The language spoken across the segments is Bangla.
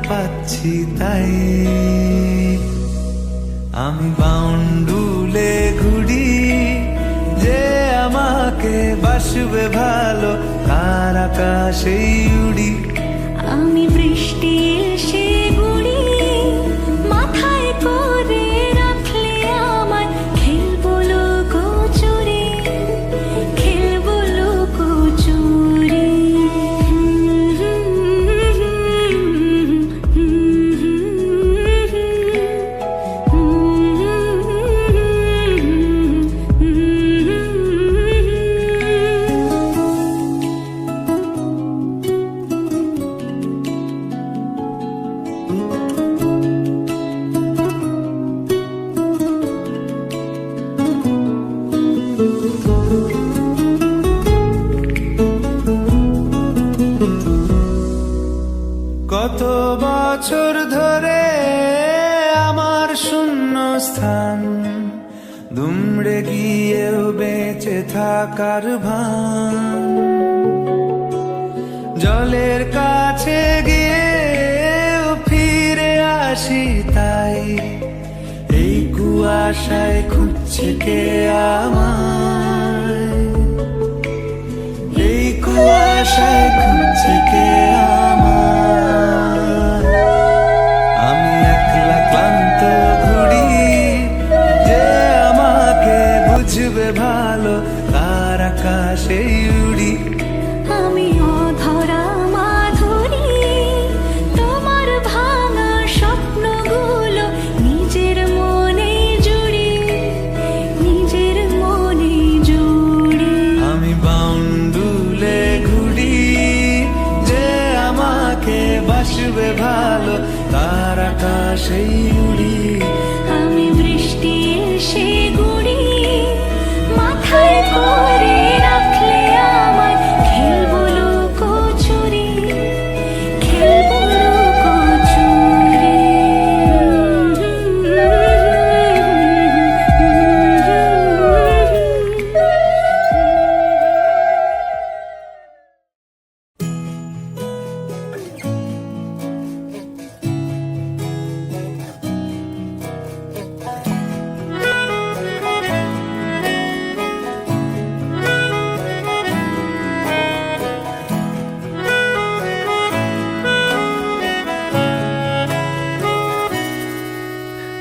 পাচ্ছি তাই আমি বাউন্ডুলে ঘুরি যে আমাকে বাসবে ভালো তার আকাশেই উড়ি। আমি বৃষ্টি এসে গুড়ি মাথায় করে রাখলে আমায় খেলবো লুকোচুরি, খেলবো লুকোচুরি। কত বছর ধরে আমার শূন্য স্থান দুমড়ে গিয়েও বেঁচে থাকার ভান, জলের কাছে গিয়েও ফিরে আসি তাই এই কুয়াশায় খুঁজছে কে আমায়, এই কুয়াশায় খুঁজছে কে আমায়। আমি একলা ক্লান্ত ঘুরি যে আমাকে বুঝবে ভালো তার আকাশেই উড়ি। আমি অধরা মাধুরী তোমার ভাঙা স্বপ্নগুলো নিজের মনে জুড়ি, নিজের মনে জুড়ি। আমি বাউন্ডুলে ঘুরি যে আমাকে বাসবে ভালো তার আকাশেই উড়ি। আমি বৃষ্টি এসে গুড়ি মাথায় করে রাখলে আমায় খেলবো লুকোচুরি, খেলবো লুকোচুরি।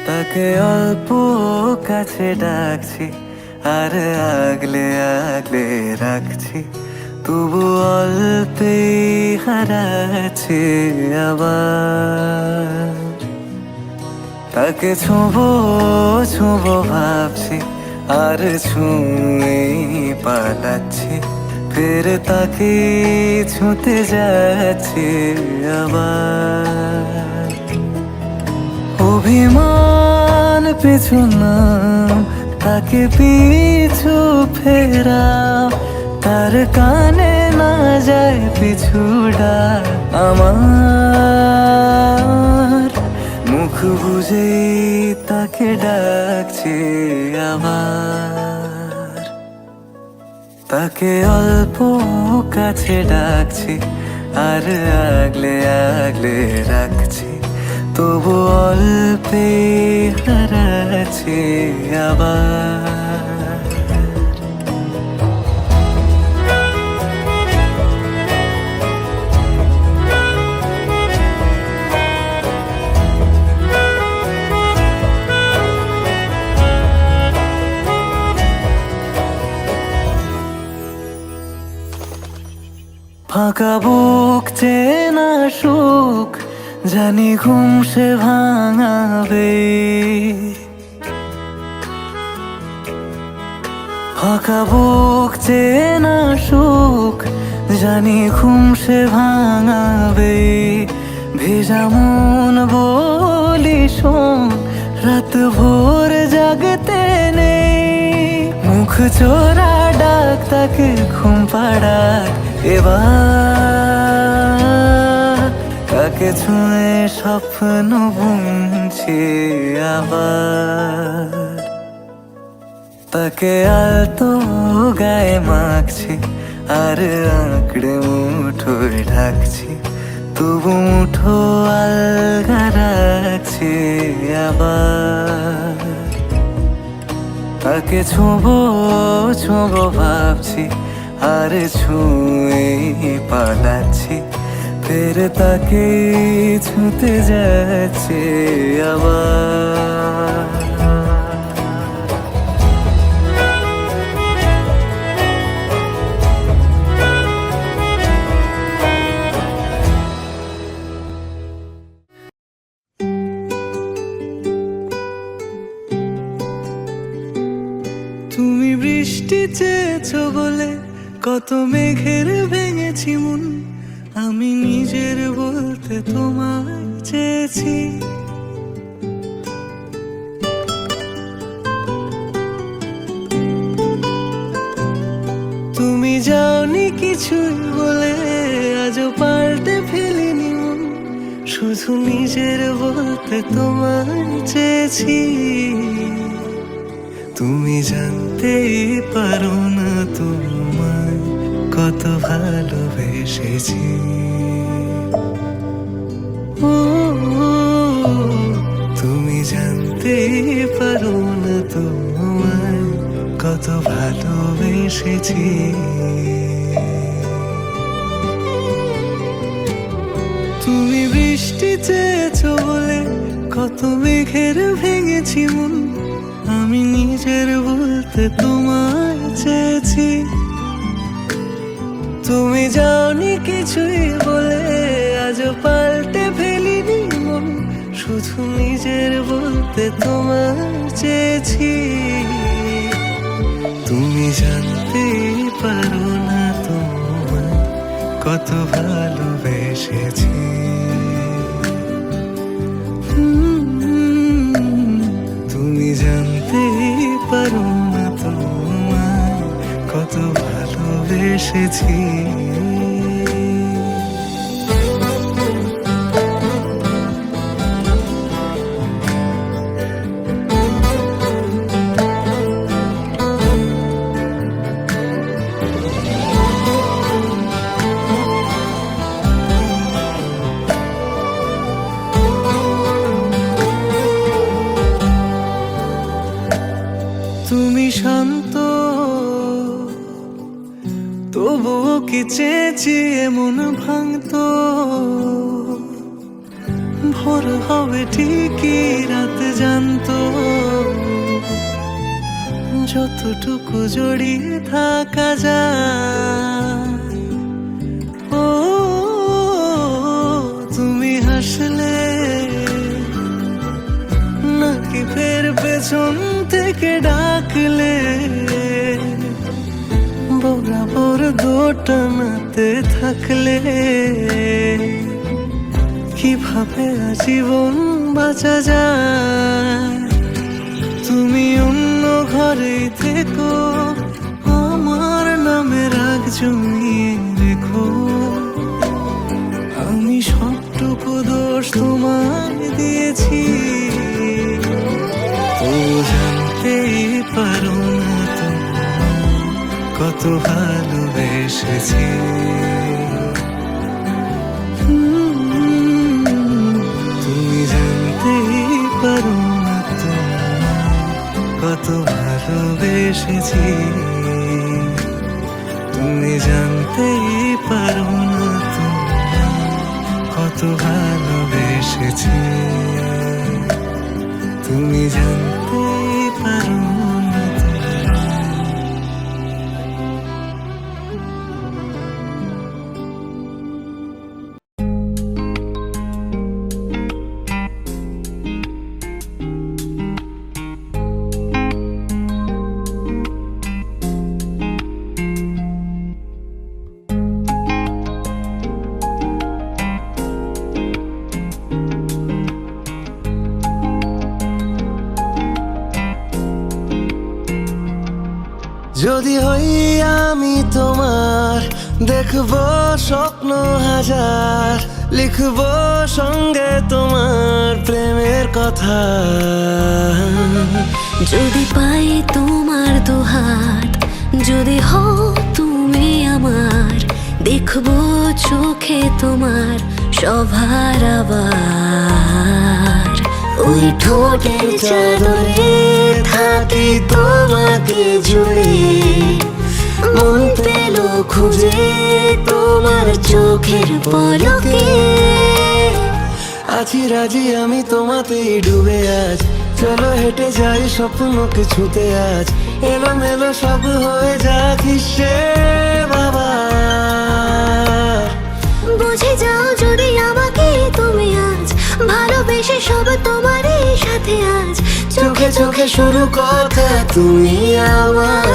তাকে অল্প কাছে ডাকছি আর আগলে আগলে রাখছি, তবু অল্পে হারাচ্ছে আবার। তাকে ছোঁবো ছোঁবো ভাবছি আর ছুঁয়ে পালাচ্ছি, ফের তাকে ছুঁতে যাচ্ছে আবার। অভিমান পিছু নাম তাকে পিছু ফেরাও, তার কানে না যায় পিছু ডাক আমার। মুখ বুঝে তাকে ডাকছে আবার। তাকে অল্প কাছে ডাকছি আর আগলে আগলে রাখছি, তবু অল্পে হারাচ্ছে আবার। ফাঁকা বুক চেনা সুখ জানি ঘুম সে ভাঙাবে, ফাঁকা বুক চেনা সুখ জানি ঘুম সে ভাঙাবে। ভেজা মন বলি শোন রাত ভোর জাগতে নেই, মুখ চোরা ডাক তাকে ঘুম পাড়াক এবার, কাকে ছুঁয়ে স্বপ্ন বুনছি আবার। তাকে আলতো গায়ে মাখছি আর আঁকড়ে মুঠোয় ঢাকছি, তবু মুঠো আলগা রাখছি আবার। তাকে ছোঁবো ছোঁবো ভাবছি আর ছুঁয়ে পালাচ্ছি, ফের তাকে ছুঁতে যাচ্ছে আবার। তুমি বৃষ্টি চেয়েছো বলে কত মেঘের ভেঙেছি মন, আমি নিজের বলতে তোমায় চেয়েছি। তুমি যাওনি কিছুই বলে আজও পাল্টে ফেলিনি মন, শুধু নিজের বলতে তোমায় চেয়েছি। তুমি জানতেই পারো না তোমায় কত ভালোবেসেছি। ও তুমি জানতেই পারো না তোমায় কত ভালোবেসেছি। তুমি বৃষ্টি চেয়েছো বলে কত মেঘের ভেঙেছি মন, আমি নিজের বলতে তোমায় চেয়েছি। তুমি যাওনি কিছুই বলে আজও পাল্টে ফেলিনি মন, শুধু নিজের বলতে তোমায় চেয়েছি। তুমি জানতেই পারো না তোমায় কত ভালোবেসেছি। তুমি জানতেই পারো না তোমায় কত ভালোবেসেছি। তুমি শান্ত তবুও কি চেয়েছি এমন ভাঙতো, ভোর হবে ঠিকই রাত জানতো, যতটুকু জড়িয়ে থাকা যায়। ও তুমি হাসলে নাকি ফের পেছন থেকে ডাকলে, বরাবর দোটানাতে থাকলে কিভাবে আজীবন বাঁচা যায়। তুমি অন্য ঘরেই থেকো, আমার নামে রাগ জমিয়ে রেখো, আমি সবটুকু দোষ তোমায় দিয়েছি। ও জানতেই পারো না তোমায় কত ভালোবেসেছি। তুমি জানতেই পারো না তোমায় কত ভালোবেসেছি। তুমি জানতেই পারো না তোমায় কত ভালোবেসেছি। তুমি জানতেই পারো না তোমায়। যদি হই আমি তোমার, দেখবো স্বপ্ন হাজার, লিখবো সঙ্গে তোমার প্রেমের কথা। যদি পাই তোমার দুহাত, যদি হও তুমি আমার, দেখবো চোখে তোমার সভার আবার। ওই ঠোঁটের চাদরে থাকি তোমাকে জুড়ে, মন পেল খুঁজে তোমার চোখের পলকে। আছি রাজি আমি তোমাতেই ডুবে আজ, চলো হেঁটে যাই স্বপ্নকে ছুতে আজ। এলোমেলো সব হয়ে যাক হিসেব বাবা। বুঝে যাও যদি আমাকে তুমি আজ, ভালোবেসে সব তোমারই সাথে আজ। চোখে চোখে শুরু কথা তুমি আমার।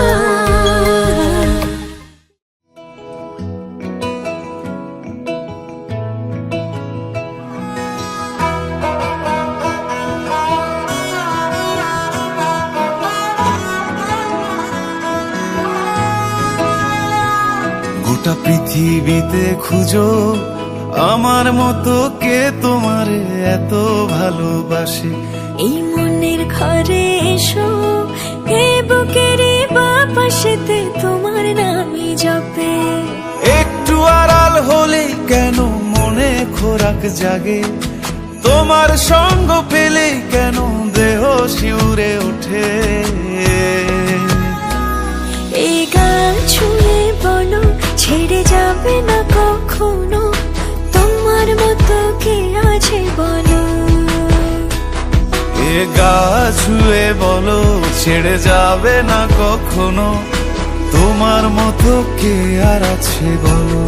গোটা পৃথিবীতে খুঁজো আমার মতো কে তোমারে এত ভালোবাসে। এই মনের ঘরে এসো, এ বুকের বাপাশেতে তোমার নামই জপে। একটু আড়াল হলে কেন মনে খোরাক জাগে, তোমার সঙ্গ পেলে কেন দেহ শিউরে ওঠে। এই গান ছুঁয়ে বলো ছেড়ে যাবে না কখনো, তোমার মতো কে আছে বলো। এ গা ছুঁয়ে বলো ছেড়ে যাবে না কখনো, তোমার মতো কে আর আছে বলো।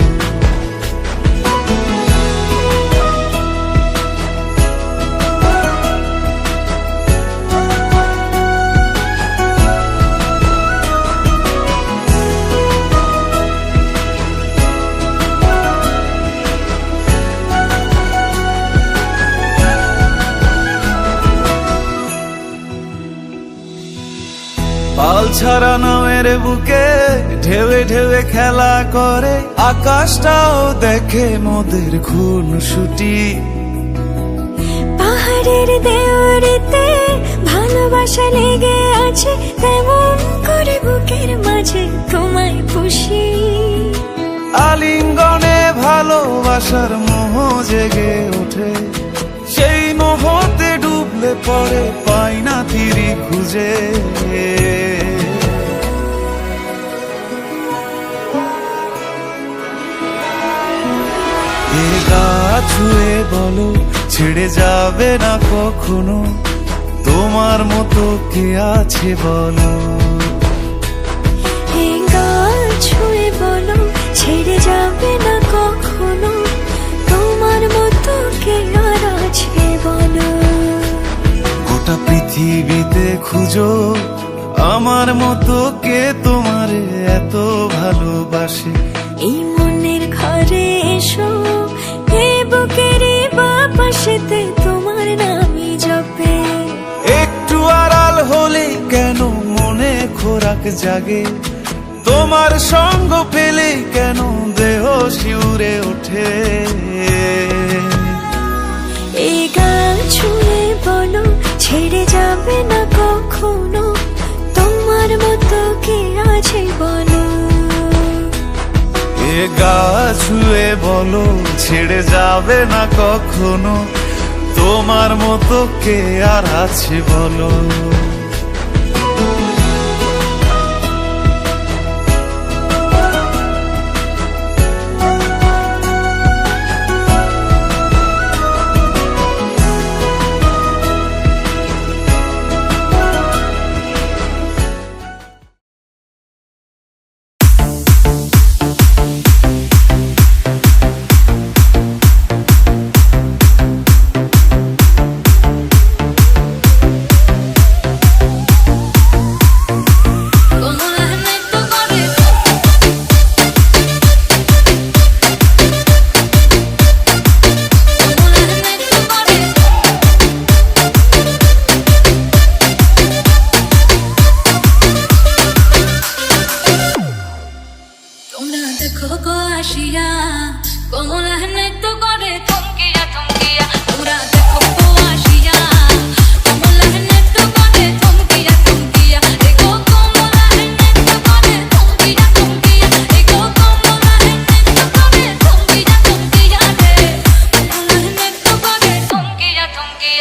পাল ছাড়া নামের বুকে ঢেউে ঢেউে খেলা করে, আকাশটাও দেখে মোদের খুনসুটি। পাহাড়ের দেওয়ারিতে ভালোবাসা লেগে আছে, তেমন করে বুকের মাঝে তোমায় পুষি। আলিঙ্গনে ভালোবাসার মোহ জেগে ওঠে, সেই মোহতে ডুবলে পরে পাই না তীরি খুঁজে। এ গা ছুঁয়ে বলো ছেড়ে যাবে না কখনো, তোমার মতো কে আছে বলো। এ গা ছুঁয়ে বলো ছেড়ে যাবে না কখনো, তোমার মতো কে আর আছে বলো। গোটা পৃথিবীতে খুঁজো আমার মতো কে তোমারে এত ভালোবাসে। এই মনের ঘরে এসো, এ বুকের বাপাশেতে তোমার নামই জপে। একটু আড়াল হলে কেন মনে খোরাক জাগে, তোমার সঙ্গ পেলে কেন দেহ শিউরে ওঠে। এই গান ছুঁয়ে বলো ছেড়ে যাবে না কখনো, তোমার মতো কে আছে বলো। এ গা ছুঁয়ে বলো ছেড়ে যাবে না কখনো, তোমার মতো কে আর আছে বলো।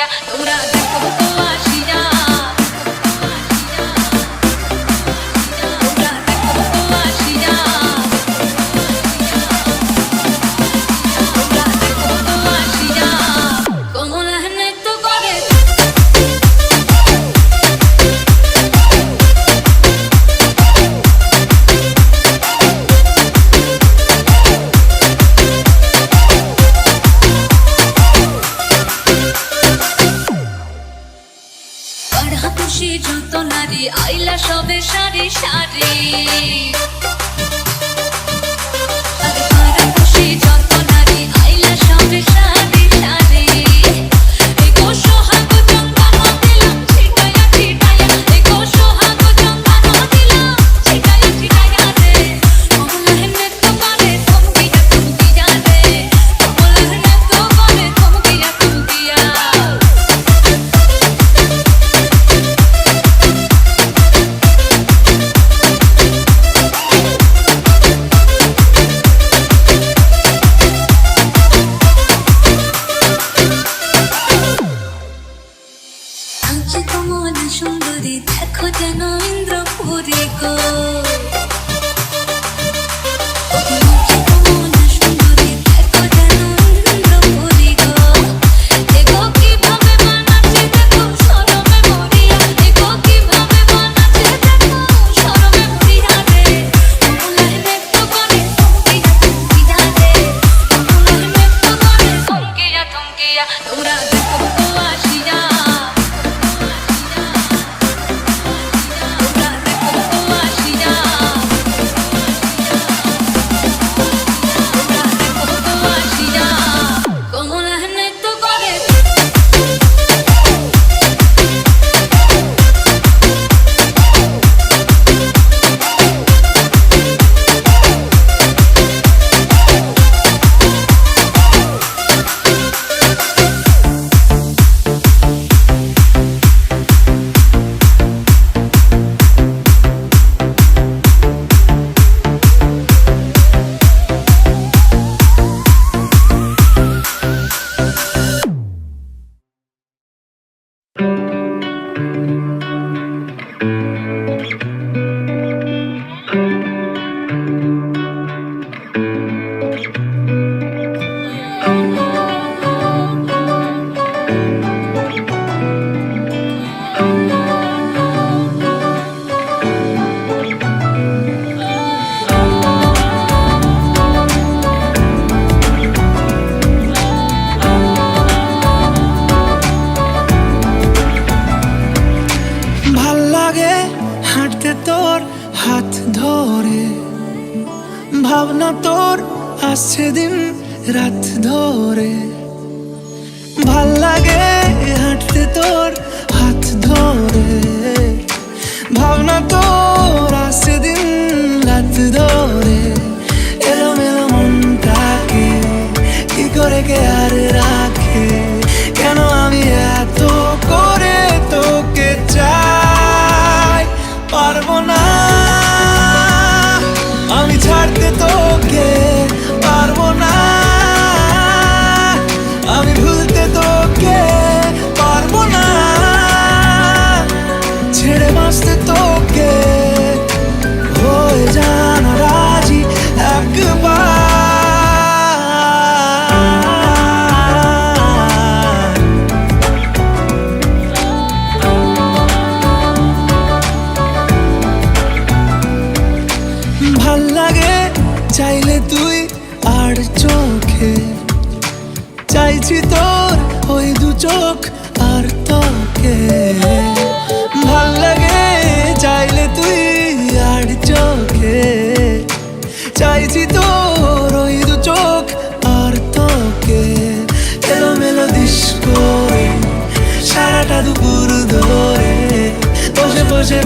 থমকিয়া তোমরা দেখো তো আসিয়া তোমরা দেখো তো আসিয়া তোমরা দেখো তো আসিয়া কমলা নৃত্য করে খুশি যত নারী আইলা সবে সারি সারি খুশি যত নারী আইলা সবে সারি সারি এগো সোহাগ জঙ্গানো দিলাম ছিটায়া ছিটায়া এগো সোহাগ জঙ্গানো দিলাম ছিটায়া ছিটায়া রে কমলা নৃত্য করে থমকিয়া থমকিয়া রে কমলা নৃত্য করে থমকিয়া থমকিয়া কমল সুন্দরী দেখো যেন ইন্দ্রপুরী গো কমল সুন্দরী দেখো যেন ইন্দ্রপুরী গো দেখো কিভাবে বানাচ্ছে দেখো শরমে মরিয়া দেখো কিভাবে বানাচ্ছে দেখো শরমে মরিয়া রে কমলা নৃত্য করে থমকিয়া থমকিয়া রে কমলা নৃত্য করে থমকিয়া থমকিয়া তোমরা দেখো তো আসিয়া হাত ধরে ভাবনা তোর আসছে দিন রাত ধরে ভাল লাগে হাঁটতে তোর হাত ধরে ভাবনা তোর আসছে দিন রাত ধরে এলোমেলো মনটাকে কি করে কে আর রাখে কেন আমি এত করে তোকে চাই পারবো না আমি ছাড়তে তোকে পারবো না আমি ভুলতে তোকে পারবো না ছেড়ে বাঁচতে তোকে হয়ে জানা রাজি একবার ভাল লাগে চাইলে তুই আর চোখে চাইছি তোর ওই দু চোখ আর তোকে ভাল লাগে চাইলে তুই আর চোখে চাইছি তোর ওই দু চোখ আর তোকে এলোমেলো দিস করে সারাটা দুপুর ধরে বসে বসে